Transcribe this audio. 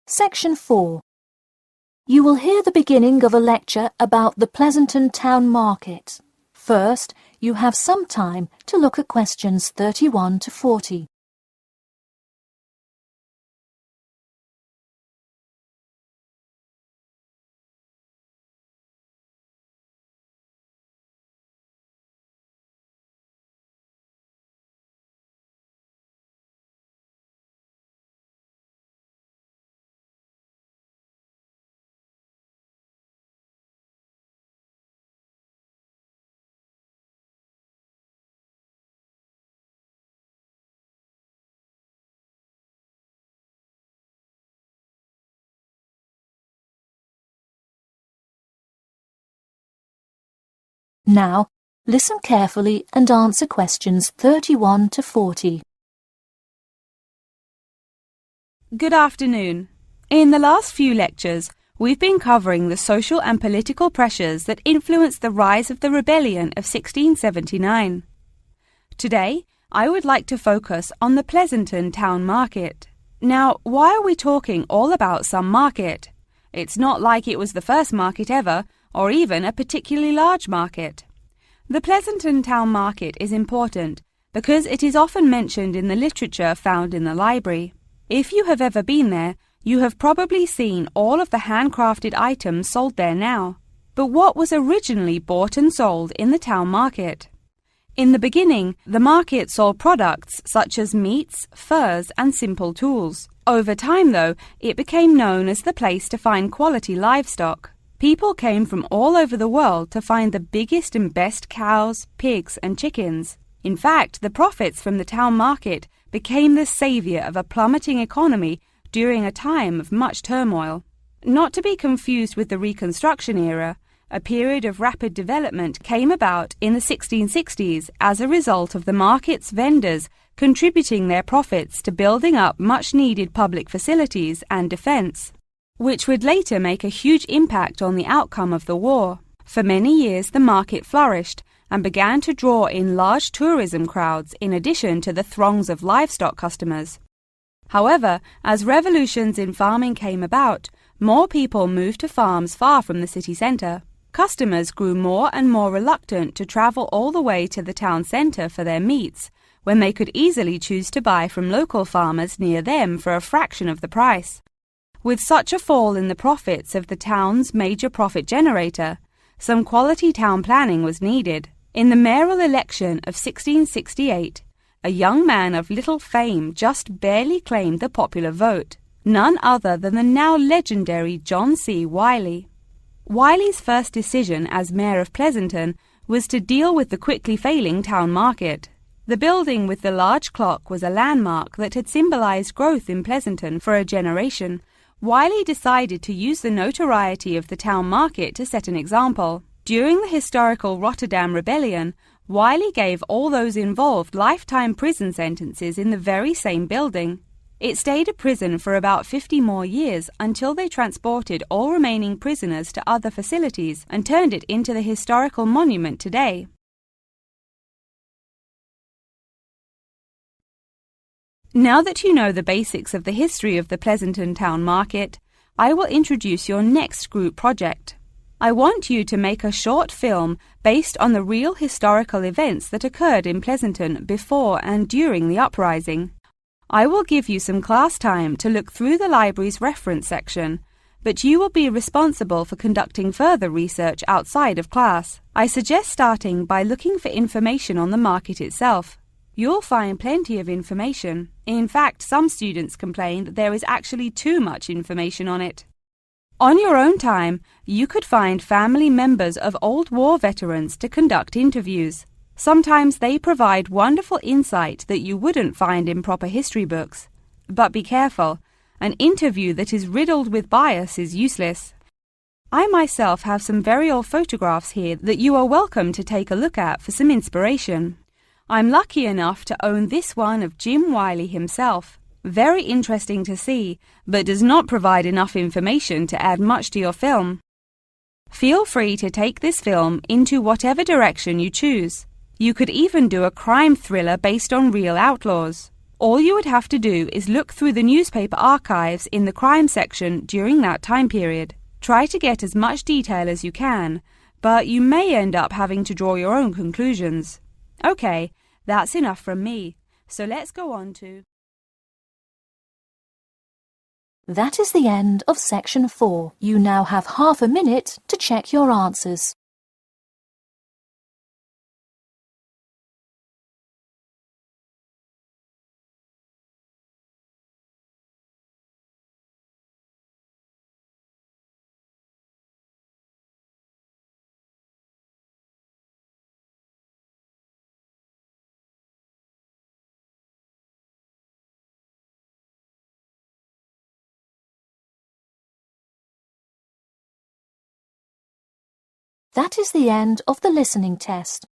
Section 4. You will hear the beginning of a lecture about the Pleasanton Town Market. First, you have some time to look at questions 31 to 40. Now, listen carefully and answer questions 31 to 40. Good afternoon. In the last few lectures, we've been covering the social and political pressures that influenced the rise of the rebellion of 1679. Today, I would like to focus on the Pleasanton Town Market. Now, why are we talking all about some market? It's not like it was the first market ever, or even a particularly large market. The Pleasanton Town Market is important because it is often mentioned in the literature found in the library. If you have ever been there, you have probably seen all of the handcrafted items sold there now. But what was originally bought and sold in the town market? In the beginning, the market sold products such as meats, furs, and simple tools. Over time, though, it became known as the place to find quality livestock. People came from all over the world to find the biggest and best cows, pigs, and chickens. In fact, the profits from the town market became the savior of a plummeting economy during a time of much turmoil. Not to be confused with the Reconstruction era, a period of rapid development came about in the 1660s as a result of the market's vendors contributing their profits to building up much-needed public facilities and defense, which would later make a huge impact on the outcome of the war. For many years, the market flourished and began to draw in large tourism crowds in addition to the throngs of livestock customers. However, as revolutions in farming came about, more people moved to farms far from the city centre. Customers grew more and more reluctant to travel all the way to the town centre for their meats, when they could easily choose to buy from local farmers near them for a fraction of the price. With such a fall in the profits of the town's major profit generator, some quality town planning was needed. In the mayoral election of 1668, a young man of little fame just barely claimed the popular vote, none other than the now legendary John C. Wiley. Wiley's first decision as mayor of Pleasanton was to deal with the quickly failing town market. The building with the large clock was a landmark that had symbolized growth in Pleasanton for a generation. Wiley decided to use the notoriety of the town market to set an example. During the historical Rotterdam Rebellion, Wiley gave all those involved lifetime prison sentences in the very same building. It stayed a prison for about 50 more years until they transported all remaining prisoners to other facilities and turned it into the historical monument today. Now that you know the basics of the history of the Pleasanton Town Market, I will introduce your next group project. I want you to make a short film based on the real historical events that occurred in Pleasanton before and during the uprising. I will give you some class time to look through the library's reference section, but you will be responsible for conducting further research outside of class. I suggest starting by looking for information on the market itself. You'll find plenty of information. In fact, some students complain that there is actually too much information on it. On your own time, you could find family members of old war veterans to conduct interviews. Sometimes they provide wonderful insight that you wouldn't find in proper history books. But be careful, an interview that is riddled with bias is useless. I myself have some very old photographs here that you are welcome to take a look at for some inspiration. I'm lucky enough to own this one of Jim Wiley himself. Very interesting to see, but does not provide enough information to add much to your film. Feel free to take this film into whatever direction you choose. You could even do a crime thriller based on real outlaws. All you would have to do is look through the newspaper archives in the crime section during that time period. Try to get as much detail as you can, but you may end up having to draw your own conclusions. Okay, that's enough from me, so let's go on to... That is the end of Section 4. You now have half a minute to check your answers. That is the end of the listening test.